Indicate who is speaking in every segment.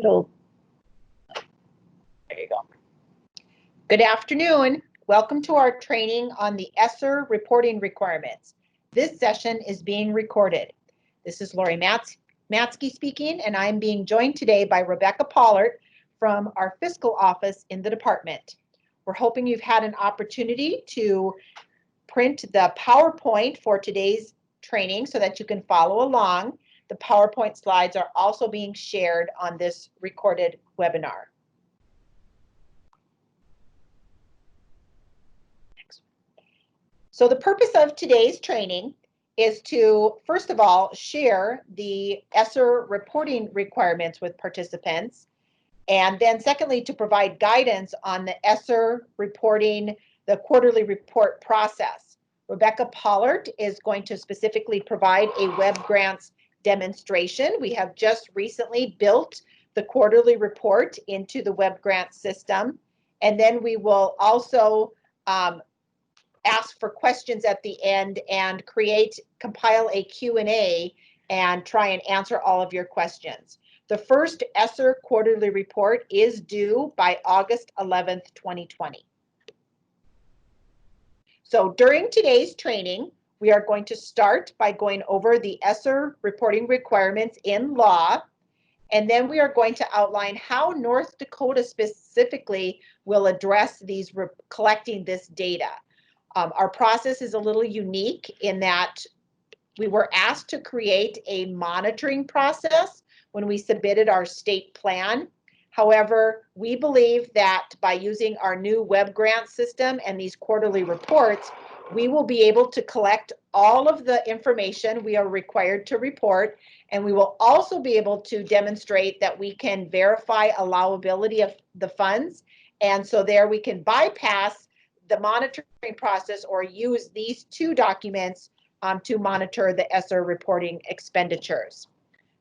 Speaker 1: There you go. Good afternoon. Welcome to our training on the ESSER reporting requirements. This session is being recorded. This is Lori Matsky speaking, and I'm being joined today by Rebecca Pollard from our fiscal office in the department. We're hoping you've had an opportunity to print the PowerPoint for today's training so that you can follow along. The PowerPoint slides are also being shared on this recorded webinar. So the purpose of today's training is to, first of all, share the ESSER reporting requirements with participants, and then secondly, to provide guidance on the ESSER reporting, the quarterly report process. Rebecca Pollard is going to specifically provide a web grants demonstration. We have just recently built the quarterly report into the web grant system, and then we will also ask for questions at the end and compile a Q&A and try and answer all of your questions. The first ESSER quarterly report is due by August 11th, 2020. So during today's training, we are going to start by going over the ESSER reporting requirements in law, and then we are going to outline how North Dakota specifically will address these collecting this data. Our process is a little unique in that we were asked to create a monitoring process when we submitted our state plan. However, we believe that by using our new web grant system and these quarterly reports, we will be able to collect all of the information we are required to report, and we will also be able to demonstrate that we can verify allowability of the funds. And so there we can bypass the monitoring process or use these two documents to monitor the ESSER reporting expenditures.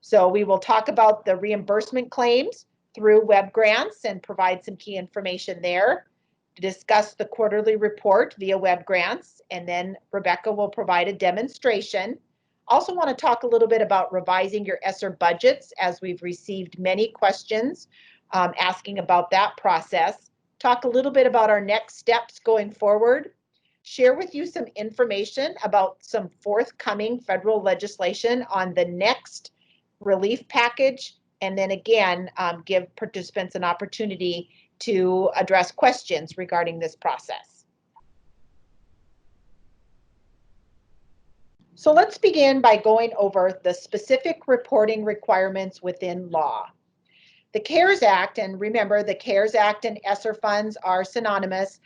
Speaker 1: So we will talk about the reimbursement claims through web grants and provide some key information there, to discuss the quarterly report via web grants, and then Rebecca will provide a demonstration. Also want to talk a little bit about revising your ESSER budgets, as we've received many questions asking about that process. Talk a little bit about our next steps going forward, share with you some information about some forthcoming federal legislation on the next relief package, and then again, give participants an opportunity to address questions regarding this process. So let's begin by going over the specific reporting requirements within law. The CARES Act, and remember, the CARES Act and ESSER funds are synonymous.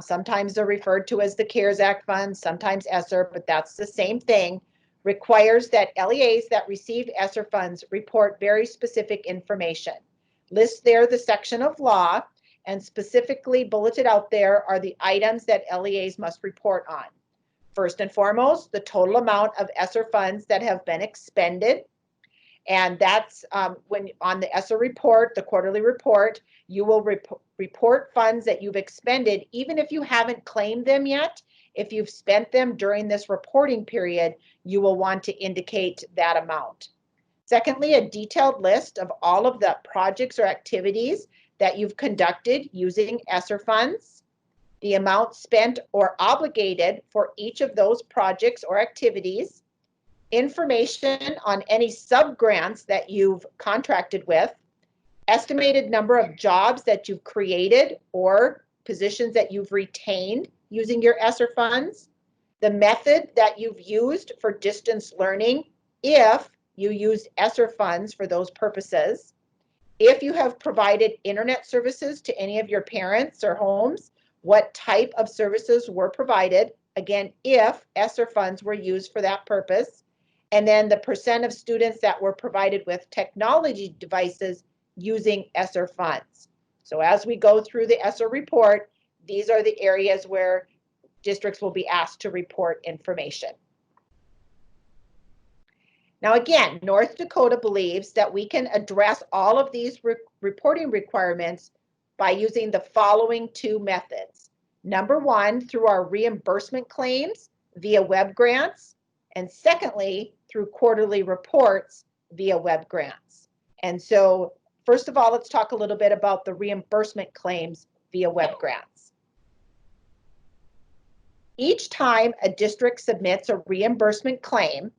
Speaker 1: Sometimes they're referred to as the CARES Act funds, sometimes ESSER, but that's the same thing, requires that LEAs that received ESSER funds report very specific information. List there the section of law, and specifically bulleted out there are the items that LEAs must report on. First and foremost, the total amount of ESSER funds that have been expended. And that's when on the ESSER report, the quarterly report, you will report funds that you've expended, even if you haven't claimed them yet. If you've spent them during this reporting period, you will want to indicate that amount. Secondly, a detailed list of all of the projects or activities that you've conducted using ESSER funds, the amount spent or obligated for each of those projects or activities, information on any sub-grants that you've contracted with, estimated number of jobs that you've created or positions that you've retained using your ESSER funds, the method that you've used for distance learning if you used ESSER funds for those purposes, if you have provided internet services to any of your parents or homes, what type of services were provided, again, if ESSER funds were used for that purpose, and then the percent of students that were provided with technology devices using ESSER funds. So as we go through the ESSER report, these are the areas where districts will be asked to report information. Now again, North Dakota believes that we can address all of these reporting requirements by using the following two methods. Number one, through our reimbursement claims via web grants, and secondly, through quarterly reports via web grants. And so First of all, let's talk a little bit about the reimbursement claims via web grants. Each time a district submits a reimbursement claim,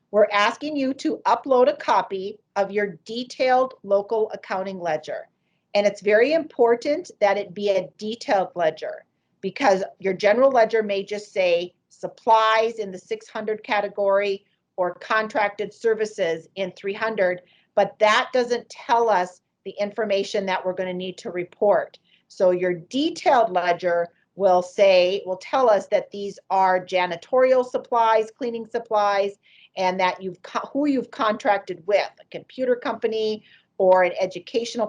Speaker 1: we're asking you to upload a copy of your detailed local accounting ledger. And it's very important that it be a detailed ledger, because your general ledger may just say supplies in the 600 category or contracted services in 300, but that doesn't tell us the information that we're going to need to report. So your detailed ledger will tell us that these are janitorial supplies, cleaning supplies, and that who you've contracted with, a computer company or an educational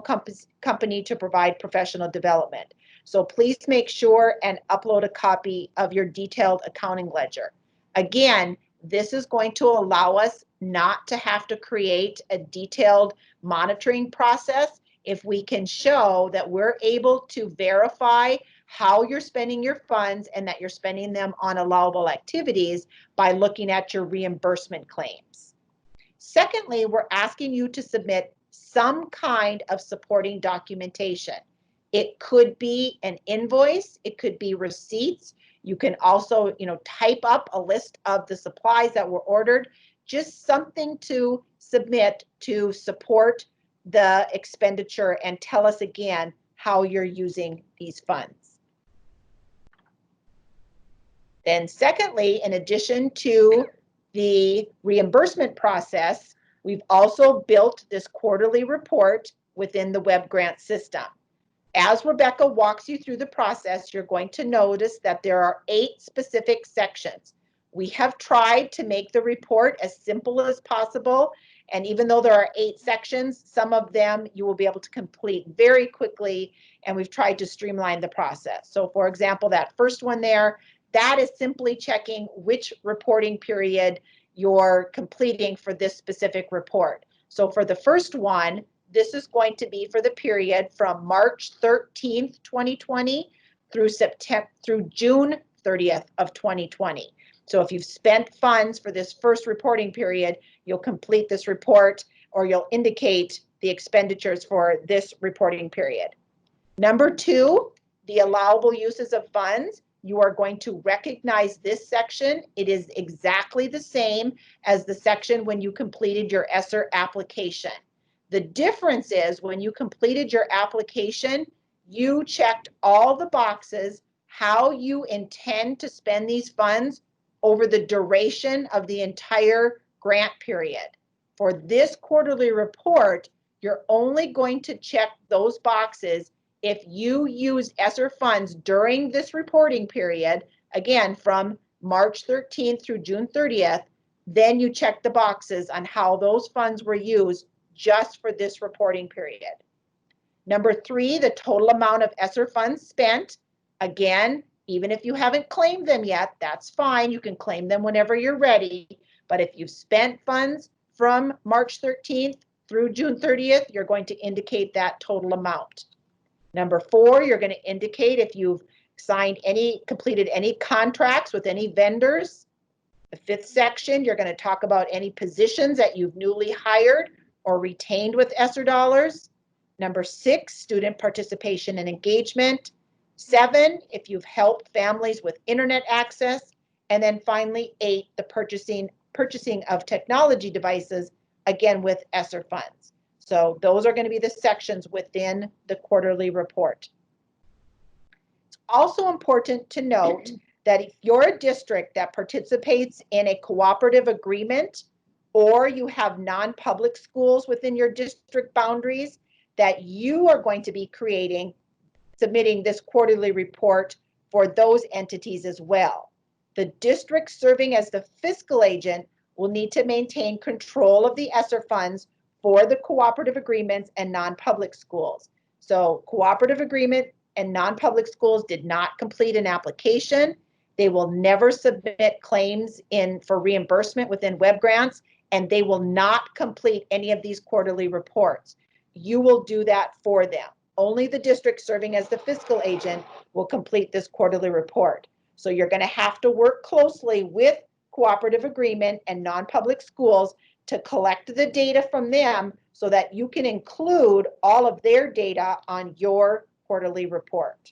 Speaker 1: company to provide professional development. So please make sure and upload a copy of your detailed accounting ledger. Again, this is going to allow us not to have to create a detailed monitoring process if we can show that we're able to verify how you're spending your funds and that you're spending them on allowable activities by looking at your reimbursement claims. Secondly, we're asking you to submit some kind of supporting documentation. It could be an invoice, it could be receipts. You can also, type up a list of the supplies that were ordered, just something to submit to support the expenditure and tell us again how you're using these funds. Then secondly, in addition to the reimbursement process, we've also built this quarterly report within the web grant system. As Rebecca walks you through the process, you're going to notice that there are 8 specific sections. We have tried to make the report as simple as possible, and even though there are 8 sections, some of them you will be able to complete very quickly, and we've tried to streamline the process. So for example, that first one there, that is simply checking which reporting period you're completing for this specific report. So for the first one, this is going to be for the period from March 13th, 2020 through June 30th of 2020. So if you've spent funds for this first reporting period, you'll complete this report, or you'll indicate the expenditures for this reporting period. Number 2, the allowable uses of funds. You are going to recognize this section. It is exactly the same as the section when you completed your ESSER application. The difference is when you completed your application, you checked all the boxes how you intend to spend these funds over the duration of the entire grant period. For this quarterly report, you're only going to check those boxes if you use ESSER funds during this reporting period, again, from March 13th through June 30th, then you check the boxes on how those funds were used just for this reporting period. Number 3, the total amount of ESSER funds spent. Again, even if you haven't claimed them yet, that's fine. You can claim them whenever you're ready. But if you've spent funds from March 13th through June 30th, you're going to indicate that total amount. Number 4, you're going to indicate if you've completed any contracts with any vendors. The 5th section, you're going to talk about any positions that you've newly hired or retained with ESSER dollars. Number 6, student participation and engagement. 7, if you've helped families with internet access. And then finally, 8, the purchasing of technology devices, again with ESSER funds. So those are going to be the sections within the quarterly report. It's also important to note that if you're a district that participates in a cooperative agreement, or you have non-public schools within your district boundaries, that you are going to be submitting this quarterly report for those entities as well. The district serving as the fiscal agent will need to maintain control of the ESSER funds for the cooperative agreements and non-public schools. So cooperative agreement and non-public schools did not complete an application. They will never submit claims for reimbursement within web grants, and they will not complete any of these quarterly reports. You will do that for them. Only the district serving as the fiscal agent will complete this quarterly report. So you're going to have to work closely with cooperative agreement and non-public schools to collect the data from them so that you can include all of their data on your quarterly report.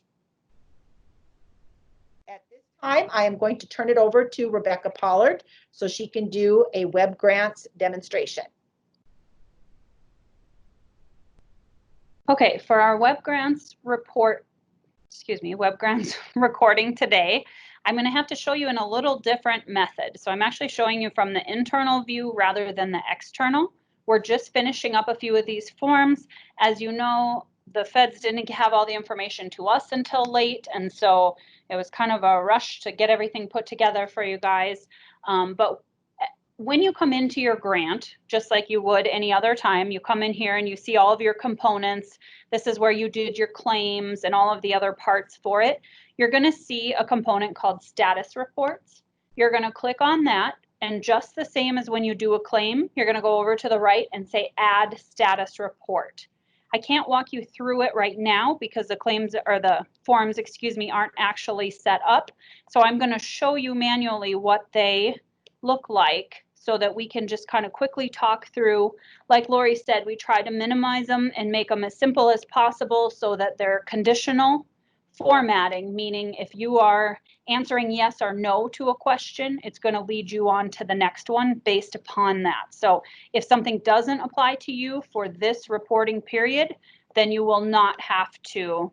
Speaker 1: At this time, I am going to turn it over to Rebecca Pollard so she can do a web grants demonstration.
Speaker 2: Okay, for our web grants report, web grants recording today, I'm going to have to show you in a little different method. So I'm actually showing you from the internal view rather than the external. We're just finishing up a few of these forms. As you know, the feds didn't have all the information to us until late, and so it was kind of a rush to get everything put together for you guys. But when you come into your grant, just like you would any other time, you come in here and you see all of your components. This is where you did your claims and all of the other parts for it. You're going to see a component called status reports. You're going to click on that, and just the same as when you do a claim, you're going to go over to the right and say add status report. I can't walk you through it right now because the claims or the forms, aren't actually set up. So I'm going to show you manually what they look like so that we can just kind of quickly talk through. Like Lori said, we try to minimize them and make them as simple as possible so that they're conditional formatting, meaning if you are answering yes or no to a question, it's going to lead you on to the next one based upon that. So if something doesn't apply to you for this reporting period, then you will not have to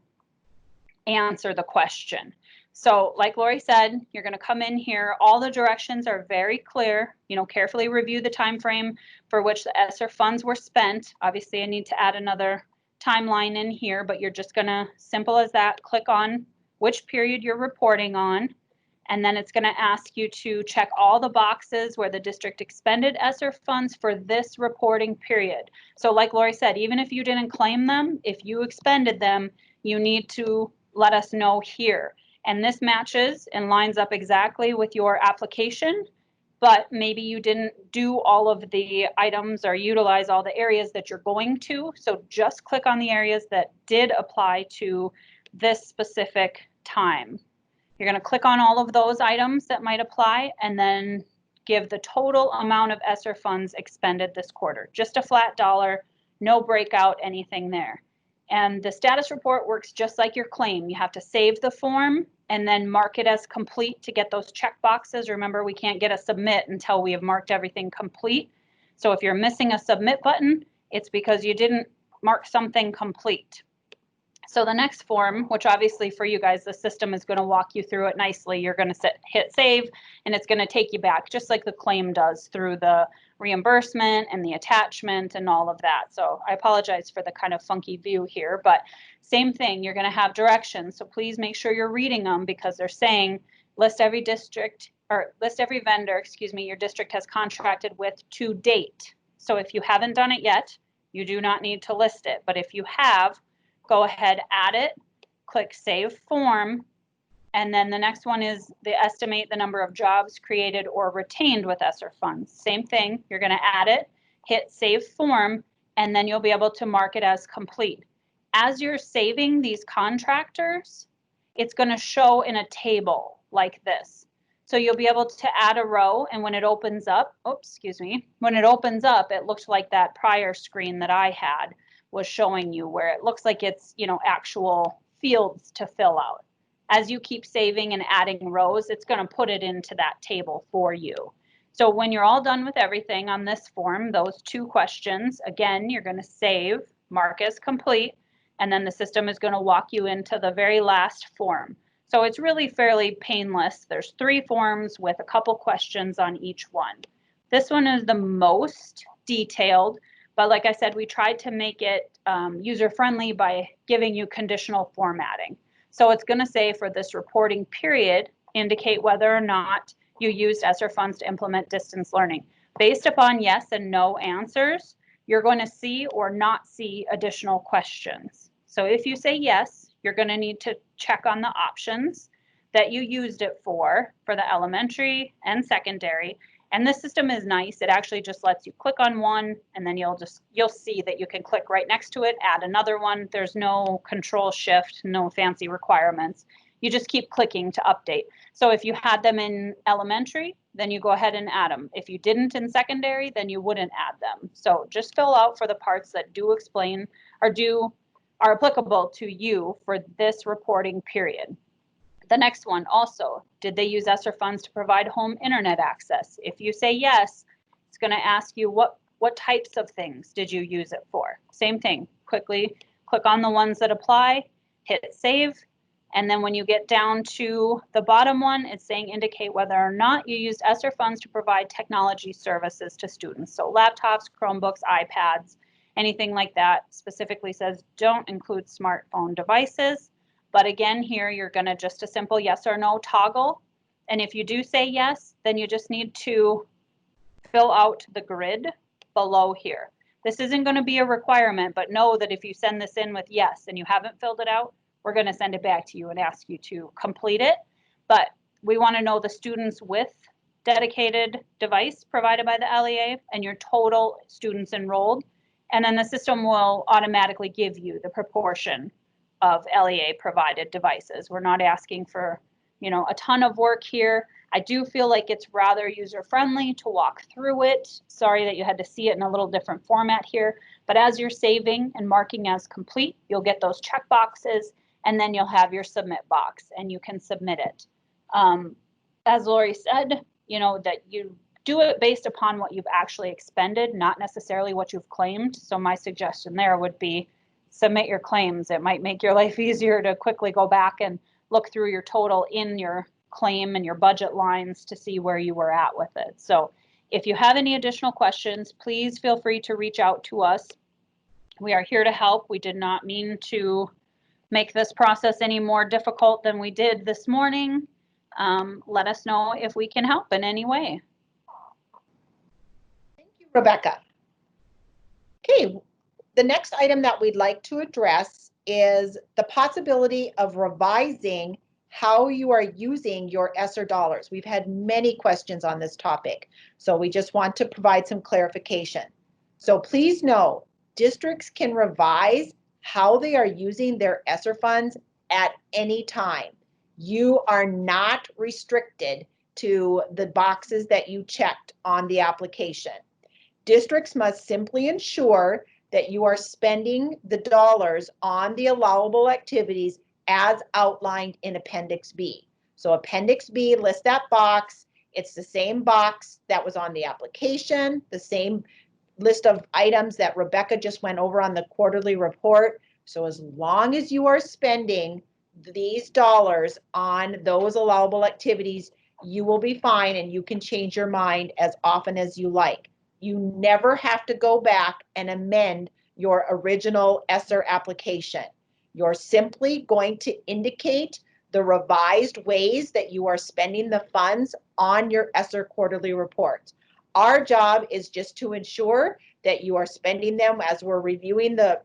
Speaker 2: answer the question. So like Lori said, you're going to come in here. All the directions are very clear. Carefully review the time frame for which the ESSER funds were spent. Obviously, I need to add another timeline in here, but you're just going to, simple as that, click on which period you're reporting on. And then it's going to ask you to check all the boxes where the district expended ESSER funds for this reporting period. So like Lori said, even if you didn't claim them, if you expended them, you need to let us know here. And this matches and lines up exactly with your application, but maybe you didn't do all of the items or utilize all the areas that you're going to. So just click on the areas that did apply to this specific time. You're going to click on all of those items that might apply and then give the total amount of ESSER funds expended this quarter. Just a flat dollar, no breakout, anything there. And the status report works just like your claim. You have to save the form and then mark it as complete to get those check boxes. Remember, we can't get a submit until we have marked everything complete. So if you're missing a submit button, it's because you didn't mark something complete. So the next form, which obviously for you guys, the system is going to walk you through it nicely. You're going to hit save, and it's going to take you back just like the claim does through the reimbursement and the attachment and all of that. So I apologize for the kind of funky view here, but same thing, you're going to have directions. So please make sure you're reading them because they're saying list every district or list every vendor, your district has contracted with to date. So if you haven't done it yet, you do not need to list it. But if you have, go ahead, add it, click Save Form, and then the next one is the estimate the number of jobs created or retained with ESSER funds. Same thing, you're going to add it, hit Save Form, and then you'll be able to mark it as complete. As you're saving these contractors, it's going to show in a table like this. So you'll be able to add a row, and when it opens up, when it opens up, it looks like that prior screen that I had was showing you where it looks like it's, actual fields to fill out. As you keep saving and adding rows, it's going to put it into that table for you. So when you're all done with everything on this form, those two questions, again, you're going to save, mark as complete, and then the system is going to walk you into the very last form. So it's really fairly painless. There's 3 forms with a couple questions on each one. This one is the most detailed, but like I said, we tried to make it user-friendly by giving you conditional formatting. So it's going to say for this reporting period, indicate whether or not you used ESSER funds to implement distance learning. Based upon yes and no answers, you're going to see or not see additional questions. So if you say yes, you're going to need to check on the options that you used it for the elementary and secondary. And this system is nice. It actually just lets you click on one, and then you'll see that you can click right next to it, add another one. There's no control shift, no fancy requirements. You just keep clicking to update. So if you had them in elementary, then you go ahead and add them. If you didn't in secondary, then you wouldn't add them. So just fill out for the parts that do explain or are applicable to you for this reporting period. The next one also, did they use ESSER funds to provide home internet access? If you say yes, it's going to ask you what types of things did you use it for? Same thing, quickly click on the ones that apply, hit save, and then when you get down to the bottom one, it's saying indicate whether or not you used ESSER funds to provide technology services to students. So laptops, Chromebooks, iPads, anything like that. Specifically says don't include smartphone devices. But again, here you're going to just a simple yes or no toggle. And if you do say yes, then you just need to fill out the grid below here. This isn't going to be a requirement, but know that if you send this in with yes and you haven't filled it out, we're going to send it back to you and ask you to complete it. But we want to know the students with dedicated device provided by the LEA and your total students enrolled. And then the system will automatically give you the proportion of LEA provided devices. We're not asking for, a ton of work here. I do feel like it's rather user friendly to walk through it. Sorry that you had to see it in a little different format here, but as you're saving and marking as complete, you'll get those check boxes and then you'll have your submit box and you can submit it. As Lori said, that you do it based upon what you've actually expended, not necessarily what you've claimed. So my suggestion there would be submit your claims. It might make your life easier to quickly go back and look through your total in your claim and your budget lines to see where you were at with it. So if you have any additional questions, please feel free to reach out to us. We are here to help. We did not mean to make this process any more difficult than we did this morning. Let us know if we can help in any way.
Speaker 1: Thank you, Rebecca. Okay, the next item that we'd like to address is the possibility of revising how you are using your ESSER dollars. We've had many questions on this topic, so we just want to provide some clarification. So please know, districts can revise how they are using their ESSER funds at any time. You are not restricted to the boxes that you checked on the application. Districts must simply ensure that you are spending the dollars on the allowable activities as outlined in Appendix B. So Appendix B lists that box. It's the same box that was on the application, the same list of items that Rebecca just went over on the quarterly report. So as long as you are spending these dollars on those allowable activities, you will be fine and you can change your mind as often as you like. You never have to go back and amend your original ESSER application. You're simply going to indicate the revised ways that you are spending the funds on your ESSER quarterly reports. Our job is just to ensure that you are spending them as we're reviewing the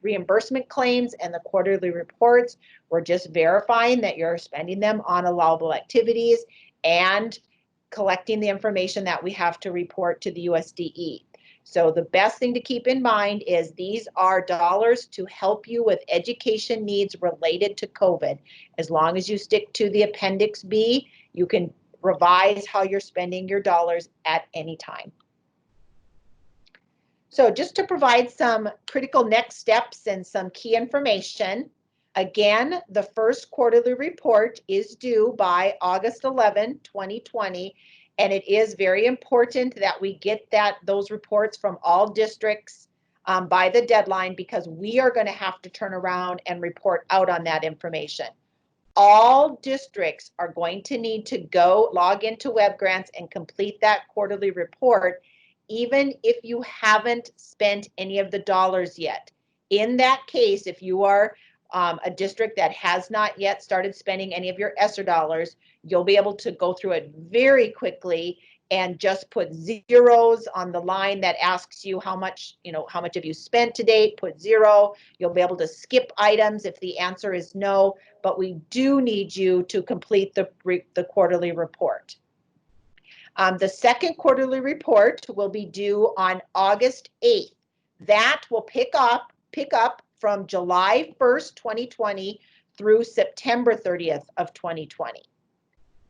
Speaker 1: reimbursement claims and the quarterly reports. We're just verifying that you're spending them on allowable activities and collecting the information that we have to report to the USDE. So the best thing to keep in mind is these are dollars to help you with education needs related to COVID. As long as you stick to the Appendix B, you can revise how you're spending your dollars at any time. So just to provide some critical next steps and some key information, again, the first quarterly report is due by August 11, 2020, and it is very important that we get those reports from all districts by the deadline because we are going to have to turn around and report out on that information. All districts are going to need to go log into WebGrants and complete that quarterly report, even if you haven't spent any of the dollars yet. In that case, if you are a district that has not yet started spending any of your ESSER dollars, you'll be able to go through it very quickly and just put zeros on the line that asks you how much have you spent to date, put 0. You'll be able to skip items if the answer is no, but we do need you to complete the quarterly report. The second quarterly report will be due on August 8th. That will pick up from July 1st, 2020 through September 30th of 2020.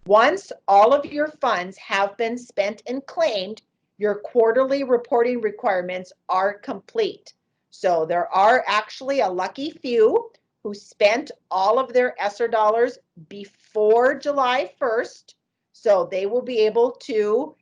Speaker 1: Once all of your funds have been spent and claimed, your quarterly reporting requirements are complete. So there are actually a lucky few who spent all of their ESSER dollars before July 1st. So they will be able to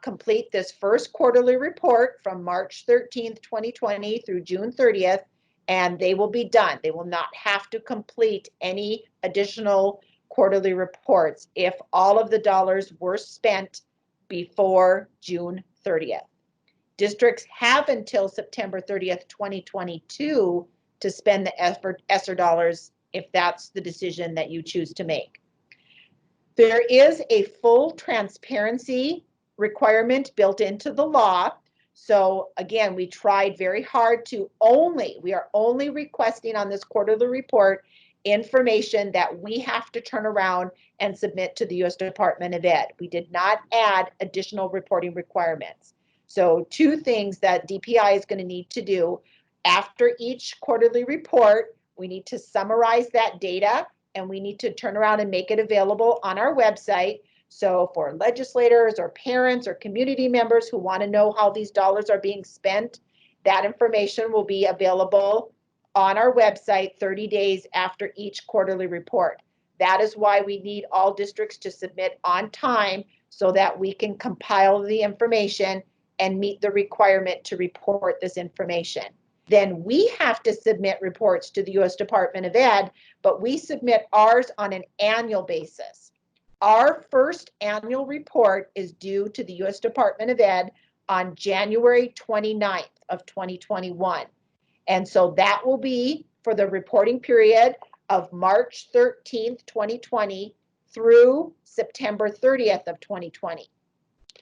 Speaker 1: complete this first quarterly report from March 13th, 2020 through June 30th, and they will be done. They will not have to complete any additional quarterly reports if all of the dollars were spent before June 30th. Districts have until September 30th, 2022 to spend the ESSER dollars if that's the decision that you choose to make. There is a full transparency requirement built into the law. So again, we tried very hard to we are only requesting on this quarterly report information that we have to turn around and submit to the U.S. Department of Ed. We did not add additional reporting requirements. So two things that DPI is going to need to do after each quarterly report, we need to summarize that data and we need to turn around and make it available on our website. So for legislators or parents or community members who want to know how these dollars are being spent, that information will be available on our website 30 days after each quarterly report. That is why we need all districts to submit on time so that we can compile the information and meet the requirement to report this information. Then we have to submit reports to the U.S. Department of Ed, but we submit ours on an annual basis. Our first annual report is due to the U.S. Department of Ed on January 29th of 2021. And so that will be for the reporting period of March 13th, 2020 through September 30th of 2020.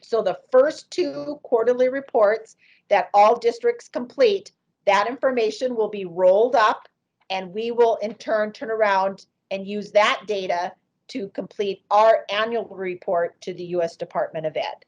Speaker 1: So the first two quarterly reports that all districts complete, that information will be rolled up and we will in turn turn around and use that data to complete our annual report to the U.S. Department of Ed.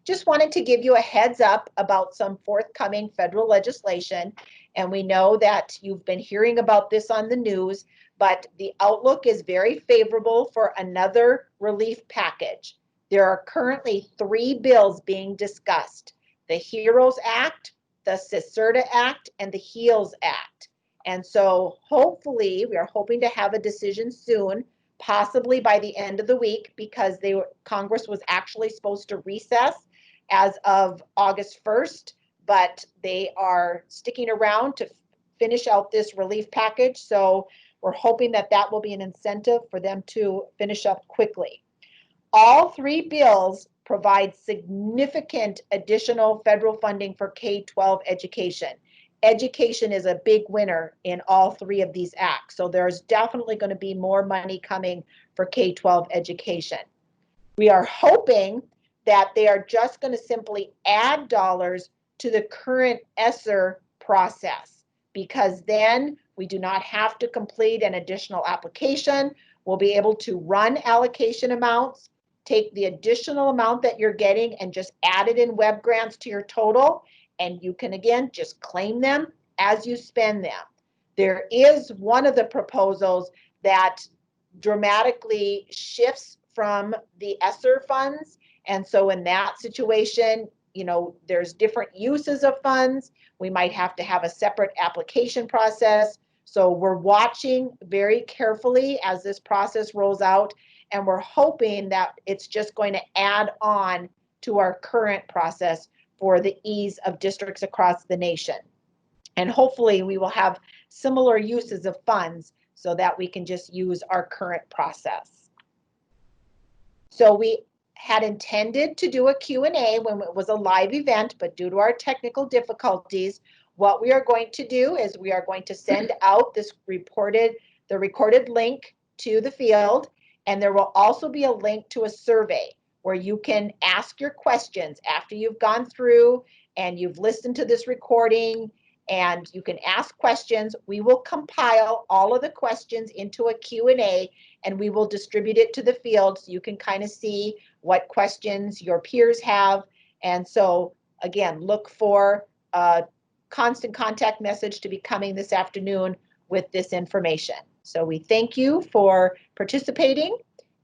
Speaker 1: Just wanted to give you a heads up about some forthcoming federal legislation. And we know that you've been hearing about this on the news, but the outlook is very favorable for another relief package. There are currently 3 bills being discussed: the HEROES Act, the CSRTA Act, and the HEALS Act. And so hopefully, we are hoping to have a decision soon, possibly by the end of the week, because Congress was actually supposed to recess as of August 1st, but they are sticking around to finish out this relief package. So we're hoping that that will be an incentive for them to finish up quickly. All 3 bills provide significant additional federal funding for K-12 education. Education is a big winner in all 3 of these acts. So there's definitely going to be more money coming for K-12 education. We are hoping that they are just going to simply add dollars to the current ESSER process, because then we do not have to complete an additional application. We'll be able to run allocation amounts, take the additional amount that you're getting and just add it in web grants to your total, and you can again just claim them as you spend them. There is one of the proposals that dramatically shifts from the ESSER funds, and so in that situation, you know, there's different uses of funds. We might have to have a separate application process. So we're watching very carefully as this process rolls out, and we're hoping that it's just going to add on to our current process for the ease of districts across the nation. And hopefully we will have similar uses of funds so that we can just use our current process. So we had intended to do a Q&A when it was a live event, but due to our technical difficulties, what we are going to do is we are going to send out the recorded link to the field, and there will also be a link to a survey where you can ask your questions after you've gone through and you've listened to this recording, and you can ask questions. We will compile all of the questions into a Q&A and we will distribute it to the field so you can kind of see what questions your peers have. And so again, look for a constant contact message to be coming this afternoon with this information. So we thank you for participating,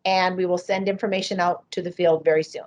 Speaker 1: and we will send information out to the field very soon.